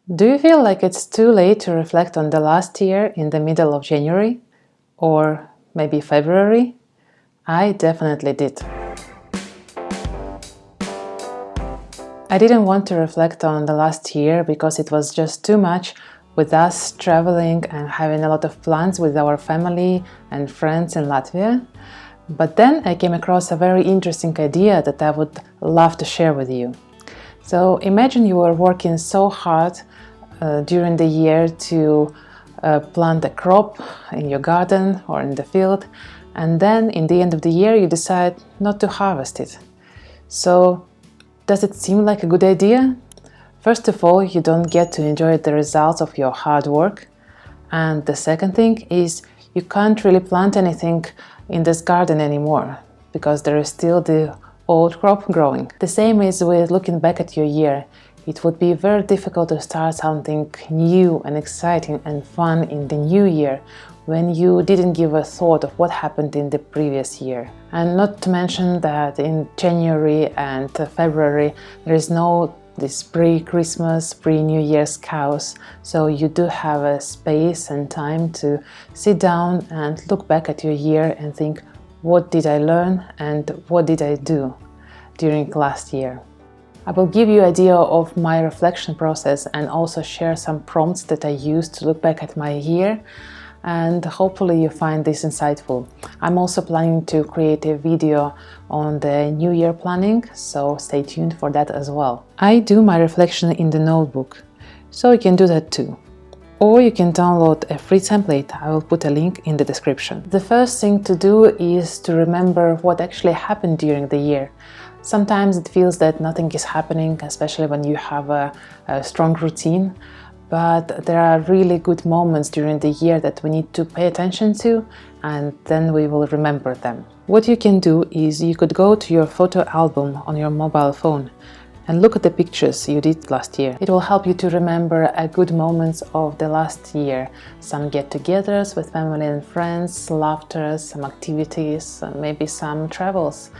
Do you feel like it's too late to reflect on the last year in the middle of January? Or maybe February? I definitely did. I didn't want to reflect on the last year because it was just too much with us traveling and having a lot of plans with our family and friends in Latvia. But then I came across a very interesting idea that I would love to share with you. So imagine you were working so hard during the year to plant a crop in your garden or in the field, and then in the end of the year you decide not to harvest it. So does it seem like a good idea? First of all, you don't get to enjoy the results of your hard work. And the second thing is you can't really plant anything in this garden anymore because there is still the old crop growing. The same is with looking back at your year. It would be very difficult to start something new and exciting and fun in the new year when you didn't give a thought of what happened in the previous year. And not to mention that in January and February there is no this pre-Christmas, pre-New Year's chaos, so you do have a space and time to sit down and look back at your year and think, what did I learn and what did I do during last year? I will give you an idea of my reflection process and also share some prompts that I used to look back at my year, and hopefully you find this insightful. I'm also planning to create a video on the New Year planning, so stay tuned for that as well. I do my reflection in the notebook, so you can do that too. Or you can download a free template. I will put a link in the description. The first thing to do is to remember what actually happened during the year. Sometimes it feels that nothing is happening, especially when you have a strong routine. But there are really good moments during the year that we need to pay attention to, and then we will remember them. What you can do is you could go to your photo album on your mobile phone and look at the pictures you did last year. It will help you to remember good moments of the last year. Some get-togethers with family and friends, laughter, some activities, maybe some travels.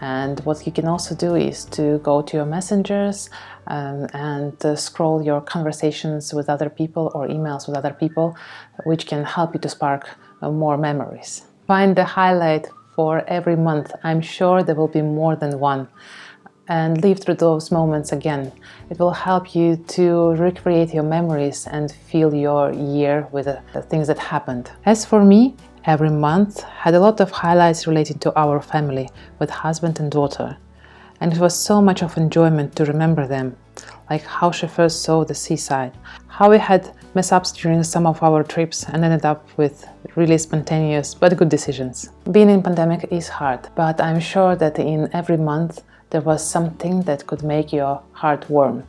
And what you can also do is to go to your messengers and scroll your conversations with other people or emails with other people, which can help you to spark more memories. Find the highlight for every month. I'm sure there will be more than one. And live through those moments again. It will help you to recreate your memories and feel your year with the things that happened. As for me, every month had a lot of highlights related to our family with husband and daughter. And it was so much of enjoyment to remember them, like how she first saw the seaside, how we had mess-ups during some of our trips and ended up with really spontaneous but good decisions. Being in pandemic is hard, but I'm sure that in every month there was something that could make your heart warm.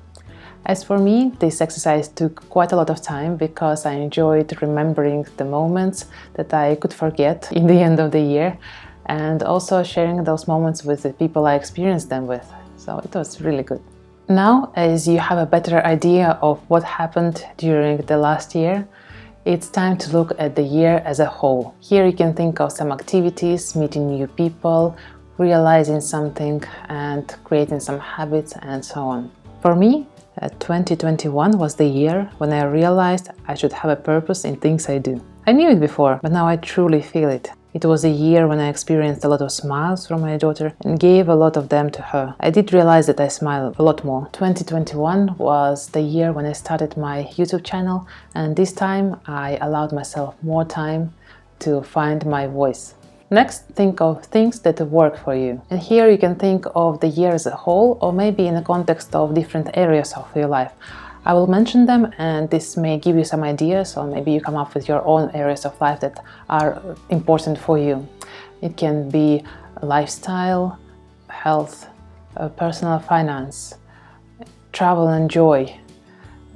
As for me, this exercise took quite a lot of time because I enjoyed remembering the moments that I could forget in the end of the year, and also sharing those moments with the people I experienced them with. So it was really good. Now, as you have a better idea of what happened during the last year, it's time to look at the year as a whole. Here you can think of some activities, meeting new people, realizing something and creating some habits and so on. For me, 2021 was the year when I realized I should have a purpose in things I do. I knew it before, but now I truly feel it. It was a year when I experienced a lot of smiles from my daughter and gave a lot of them to her. I did realize that I smile a lot more. 2021 was the year when I started my YouTube channel, and this time I allowed myself more time to find my voice. Next, think of things that work for you. And here you can think of the year as a whole, or maybe in the context of different areas of your life. I will mention them, and this may give you some ideas, or maybe you come up with your own areas of life that are important for you. It can be lifestyle, health, personal finance, travel and joy,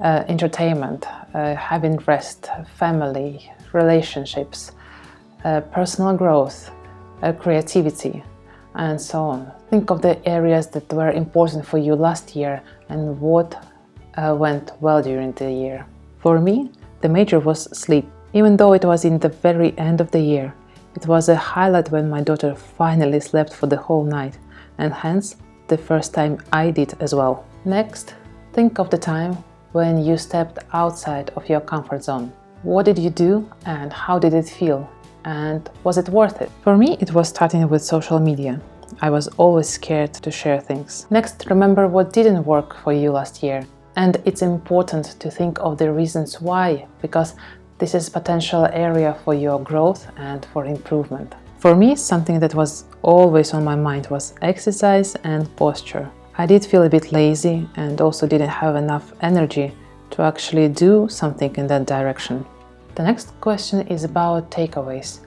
entertainment, having rest, family, relationships, personal growth, creativity, and so on. Think of the areas that were important for you last year and what went well during the year. For me, the major was sleep. Even though it was in the very end of the year, it was a highlight when my daughter finally slept for the whole night, and hence the first time I did as well. Next, think of the time when you stepped outside of your comfort zone? What did you do and how did it feel? And was it worth it? For me, it was starting with social media. I was always scared to share things. Next, remember what didn't work for you last year. And it's important to think of the reasons why, because this is a potential area for your growth and for improvement. For me, something that was always on my mind was exercise and posture. I did feel a bit lazy and also didn't have enough energy to actually do something in that direction. The next question is about takeaways.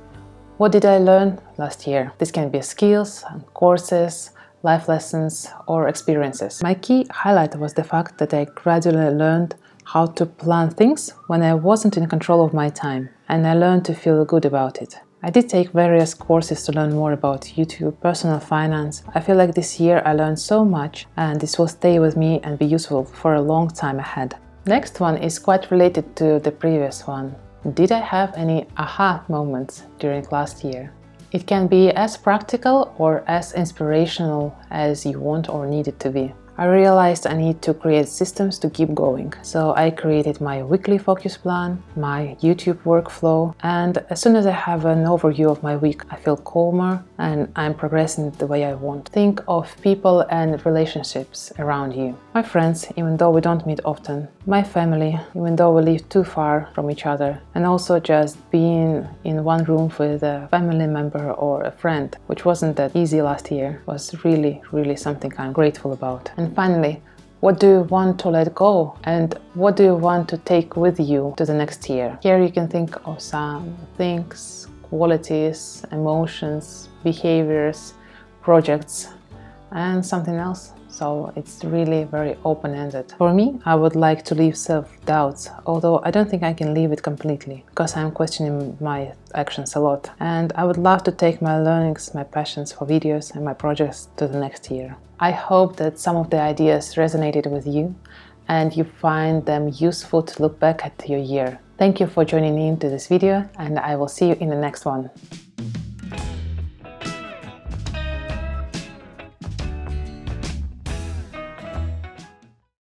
What did I learn last year? This can be skills, courses, life lessons, or experiences. My key highlight was the fact that I gradually learned how to plan things when I wasn't in control of my time, and I learned to feel good about it. I did take various courses to learn more about YouTube, personal finance. I feel like this year I learned so much, and this will stay with me and be useful for a long time ahead. Next one is quite related to the previous one. Did I have any aha moments during last year? It can be as practical or as inspirational as you want or need it to be. I realized I need to create systems to keep going. So I created my weekly focus plan, my YouTube workflow, and as soon as I have an overview of my week, I feel calmer and I'm progressing the way I want. Think of people and relationships around you. My friends, even though we don't meet often. My family, even though we live too far from each other. And also just being in one room with a family member or a friend, which wasn't that easy last year, was really something I'm grateful about. And finally, what do you want to let go and what do you want to take with you to the next year? Here you can think of some things, qualities, emotions, behaviors, projects, and something else. So it's really very open-ended. For me, I would like to leave self-doubts, although I don't think I can leave it completely because I'm questioning my actions a lot. And I would love to take my learnings, my passions for videos and my projects to the next year. I hope that some of the ideas resonated with you and you find them useful to look back at your year. Thank you for joining in to this video and I will see you in the next one.